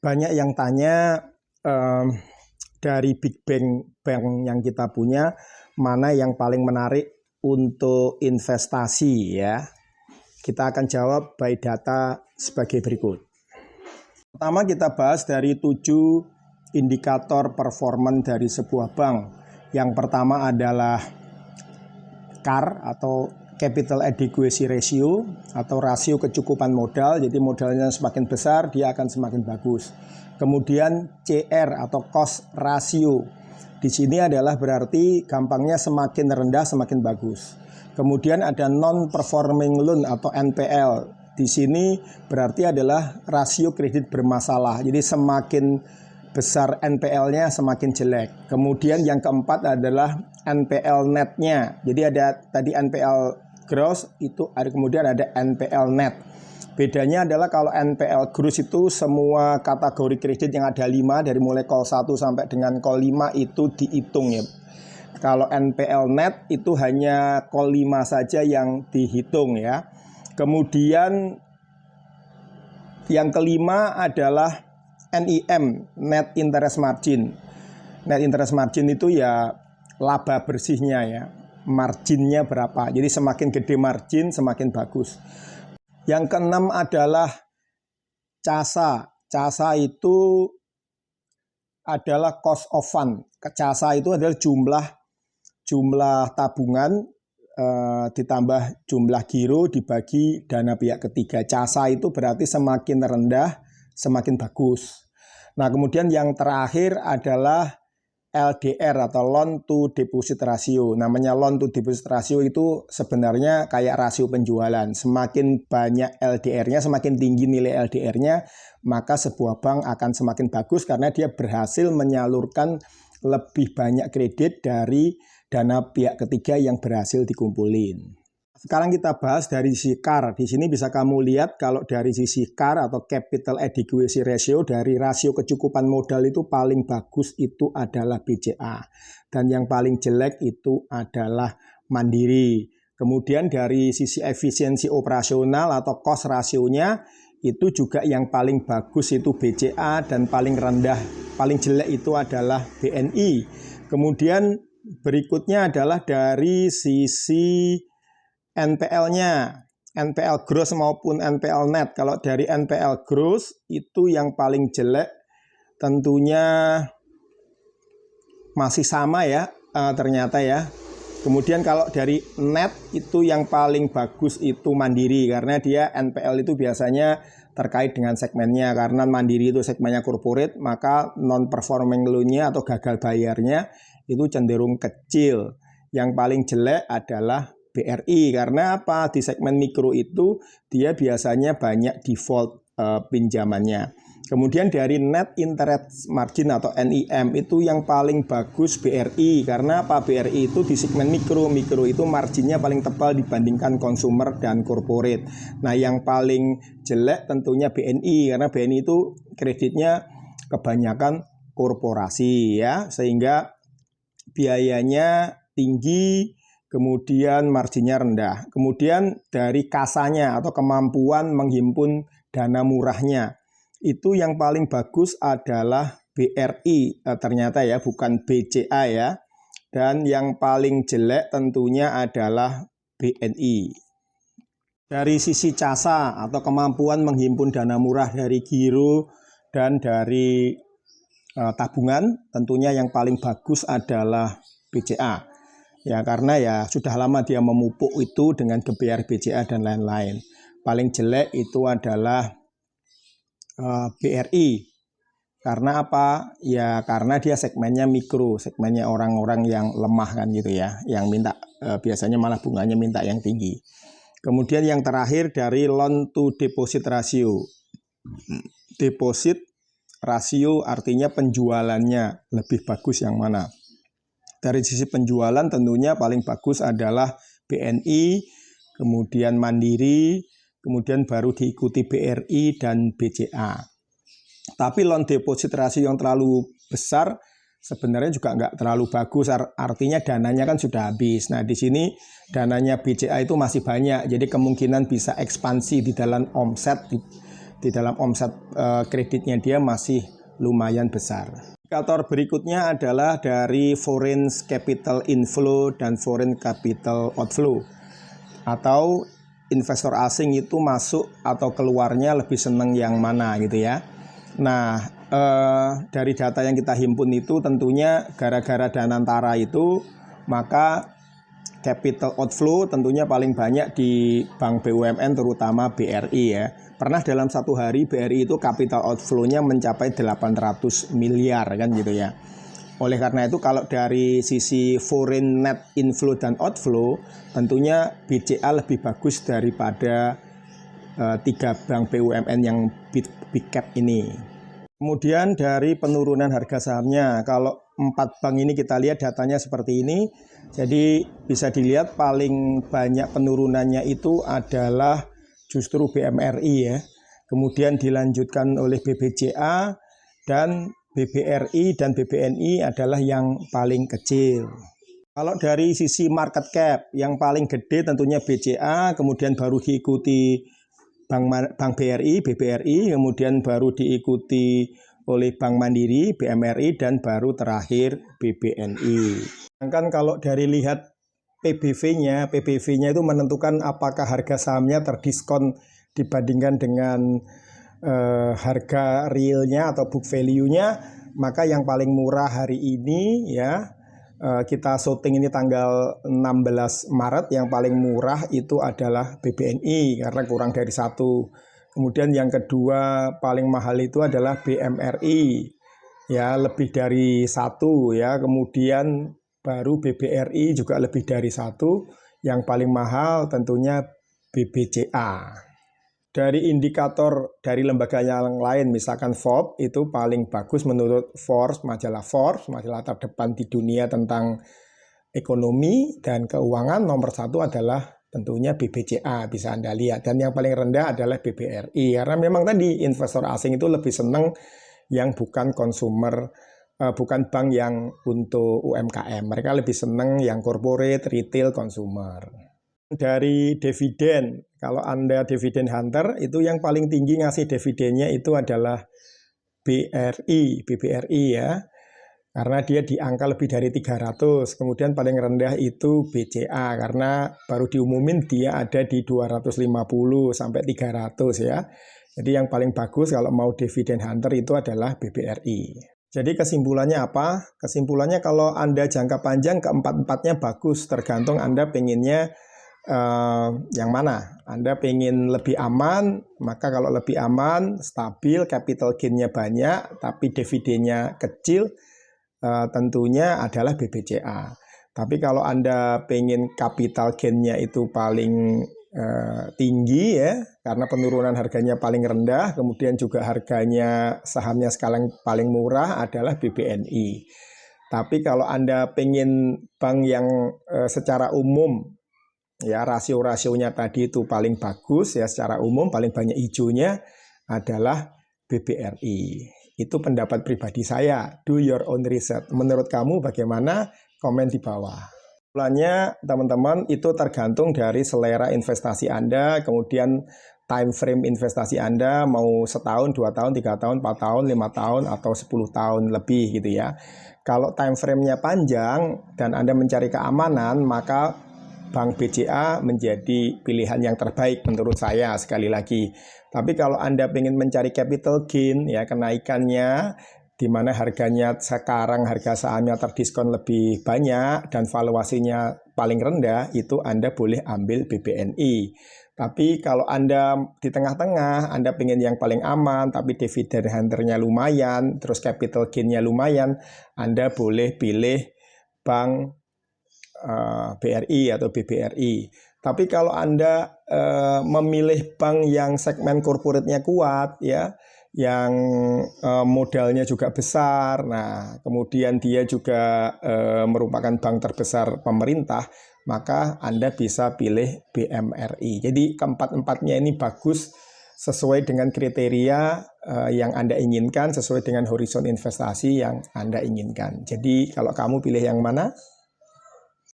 Banyak yang tanya dari big bank yang kita punya, mana yang paling menarik untuk investasi ya. Kita akan jawab by data sebagai berikut. Pertama kita bahas dari 7 indikator performance dari sebuah bank. Yang pertama adalah CAR atau Capital Adequacy Ratio atau rasio kecukupan modal. Jadi modalnya semakin besar dia akan semakin bagus. Kemudian CR atau cost ratio. Di sini adalah berarti gampangnya semakin rendah semakin bagus. Kemudian ada non-performing loan atau NPL. Di sini berarti adalah rasio kredit bermasalah. Jadi semakin besar NPL-nya semakin jelek. Kemudian yang keempat adalah NPL net-nya. Jadi ada tadi NPL gross, itu ada, kemudian ada NPL net. Bedanya adalah kalau NPL gross itu semua kategori kredit yang ada 5 dari mulai call 1 sampai dengan call 5 itu dihitung ya. Kalau NPL net itu hanya call 5 saja yang dihitung ya. Kemudian yang kelima adalah NIM, Net Interest Margin. Net Interest Margin itu ya laba bersihnya ya. Marginnya berapa. Jadi semakin gede margin semakin bagus. Yang keenam adalah CASA. CASA itu adalah cost of fund. CASA itu adalah jumlah tabungan ditambah jumlah giro dibagi dana pihak ketiga. CASA itu berarti semakin rendah semakin bagus. Nah, kemudian yang terakhir adalah LDR atau loan to deposit ratio. Namanya loan to deposit ratio itu sebenarnya kayak rasio penjualan. Semakin banyak LDR-nya, semakin tinggi nilai LDR-nya, maka sebuah bank akan semakin bagus karena dia berhasil menyalurkan lebih banyak kredit dari dana pihak ketiga yang berhasil dikumpulin. Sekarang kita bahas dari sisi CAR. Di sini bisa kamu lihat kalau dari sisi CAR atau Capital Adequacy Ratio, dari rasio kecukupan modal itu paling bagus itu adalah BCA. Dan yang paling jelek itu adalah Mandiri. Kemudian dari sisi efisiensi operasional atau cost rasionya itu juga yang paling bagus itu BCA dan paling rendah, paling jelek itu adalah BNI. Kemudian berikutnya adalah dari sisi NPL-nya, NPL gross maupun NPL net. Kalau dari NPL gross itu yang paling jelek tentunya masih sama ya ternyata ya. Kemudian kalau dari net itu yang paling bagus itu Mandiri karena dia NPL itu biasanya terkait dengan segmennya. Karena Mandiri itu segmennya corporate, maka non-performing loan-nya atau gagal bayarnya itu cenderung kecil. Yang paling jelek adalah BRI karena apa? Di segmen mikro itu dia biasanya banyak default pinjamannya. Kemudian dari net interest margin atau NIM itu yang paling bagus BRI karena apa? BRI itu di segmen mikro itu marginnya paling tebal dibandingkan consumer dan corporate. Nah, yang paling jelek tentunya BNI karena BNI itu kreditnya kebanyakan korporasi ya, sehingga biayanya tinggi. Kemudian marginnya rendah. Kemudian dari kasanya atau kemampuan menghimpun dana murahnya. Itu yang paling bagus adalah BRI ternyata ya, bukan BCA ya. Dan yang paling jelek tentunya adalah BNI. Dari sisi CASA atau kemampuan menghimpun dana murah dari giro dan dari tabungan, tentunya yang paling bagus adalah BCA. Ya karena ya sudah lama dia memupuk itu dengan GBR BCA dan lain-lain. Paling jelek itu adalah BRI. Karena apa? Ya karena dia segmennya mikro, segmennya orang-orang yang lemah kan gitu ya, yang minta biasanya malah bunganya minta yang tinggi. Kemudian yang terakhir dari loan to deposit ratio. Deposit rasio artinya penjualannya lebih bagus yang mana? Dari sisi penjualan tentunya paling bagus adalah BNI, kemudian Mandiri, kemudian baru diikuti BRI dan BCA. Tapi loan deposit ratio yang terlalu besar sebenarnya juga nggak terlalu bagus, artinya dananya kan sudah habis. Nah di sini dananya BCA itu masih banyak, jadi kemungkinan bisa ekspansi di dalam omset di dalam omset kreditnya dia masih lumayan besar. Indikator berikutnya adalah dari foreign capital inflow dan foreign capital outflow, atau investor asing itu masuk atau keluarnya lebih seneng yang mana gitu ya. Nah, dari data yang kita himpun itu tentunya gara-gara Danantara itu, maka capital outflow tentunya paling banyak di bank BUMN terutama BRI ya. Pernah dalam satu hari BRI itu capital outflow-nya mencapai 800 miliar kan gitu ya. Oleh karena itu kalau dari sisi foreign net inflow dan outflow tentunya BCA lebih bagus daripada 3 bank BUMN yang big cap ini. Kemudian dari penurunan harga sahamnya, kalau 4 bank ini kita lihat datanya seperti ini. Jadi bisa dilihat paling banyak penurunannya itu adalah justru BMRI ya. Kemudian dilanjutkan oleh BBCA, dan BBRI dan BBNI adalah yang paling kecil. Kalau dari sisi market cap, yang paling gede tentunya BCA, kemudian baru diikuti Bank BRI, BBRI, kemudian baru diikuti oleh Bank Mandiri, BMRI, dan baru terakhir BBNI. Sedangkan kalau dari lihat PBV-nya itu menentukan apakah harga sahamnya terdiskon dibandingkan dengan harga realnya atau book value-nya, maka yang paling murah hari ini ya, kita syuting ini tanggal 16 Maret, yang paling murah itu adalah BBNI karena kurang dari 1. Kemudian yang kedua paling mahal itu adalah BMRI ya, lebih dari 1 ya. Kemudian baru BBRI juga lebih dari 1. Yang paling mahal tentunya BBCA. Dari indikator dari lembaga yang lain, misalkan Forbes, itu paling bagus menurut Forbes, majalah terdepan di dunia tentang ekonomi dan keuangan, nomor 1 adalah tentunya BBCA, bisa Anda lihat. Dan yang paling rendah adalah BBRI, karena memang tadi investor asing itu lebih senang yang bukan konsumer, bukan bank yang untuk UMKM. Mereka lebih senang yang corporate, retail, consumer. Dari dividen, kalau Anda dividen hunter, itu yang paling tinggi ngasih dividennya itu adalah BBRI ya, karena dia di angka lebih dari 300. Kemudian paling rendah itu BCA, karena baru diumumin dia ada di 250 sampai 300 ya. Jadi yang paling bagus kalau mau dividen hunter itu adalah BBRI. Jadi kesimpulannya apa? Kesimpulannya kalau Anda jangka panjang, keempat-empatnya bagus, tergantung Anda pengennya yang mana. Anda pengen lebih aman, maka kalau lebih aman, stabil, capital gain-nya banyak, tapi dividennya kecil, tentunya adalah BBCA. Tapi kalau Anda pengen capital gain-nya itu paling tinggi ya, karena penurunan harganya paling rendah, kemudian juga harganya sahamnya sekarang paling murah adalah BBNI. Tapi kalau Anda pengen bank yang secara umum ya, rasio-rasionya tadi itu paling bagus ya, secara umum paling banyak hijaunya adalah BBRI. Itu pendapat pribadi saya. Do your own research. Menurut kamu bagaimana? Komen di bawah. Kesimpulannya teman-teman, itu tergantung dari selera investasi Anda, kemudian time frame investasi Anda, mau setahun, 2 tahun, 3 tahun, 4 tahun, 5 tahun, atau 10 tahun lebih gitu ya. Kalau time frame-nya panjang dan Anda mencari keamanan, maka Bank BCA menjadi pilihan yang terbaik menurut saya, sekali lagi. Tapi kalau Anda ingin mencari capital gain ya, kenaikannya di mana harganya sekarang harga sahamnya terdiskon lebih banyak dan valuasinya paling rendah, itu Anda boleh ambil BBNI. Tapi kalau Anda di tengah-tengah, Anda pengen yang paling aman, tapi dividen hunter-nya lumayan, terus capital gain-nya lumayan, Anda boleh pilih bank BRI atau BBRI. Tapi kalau Anda memilih bank yang segmen corporate-nya kuat ya, yang modalnya juga besar, nah kemudian dia juga merupakan bank terbesar pemerintah, maka Anda bisa pilih BMRI. Jadi keempat-empatnya ini bagus sesuai dengan kriteria yang Anda inginkan, sesuai dengan horizon investasi yang Anda inginkan. Jadi kalau kamu pilih yang mana?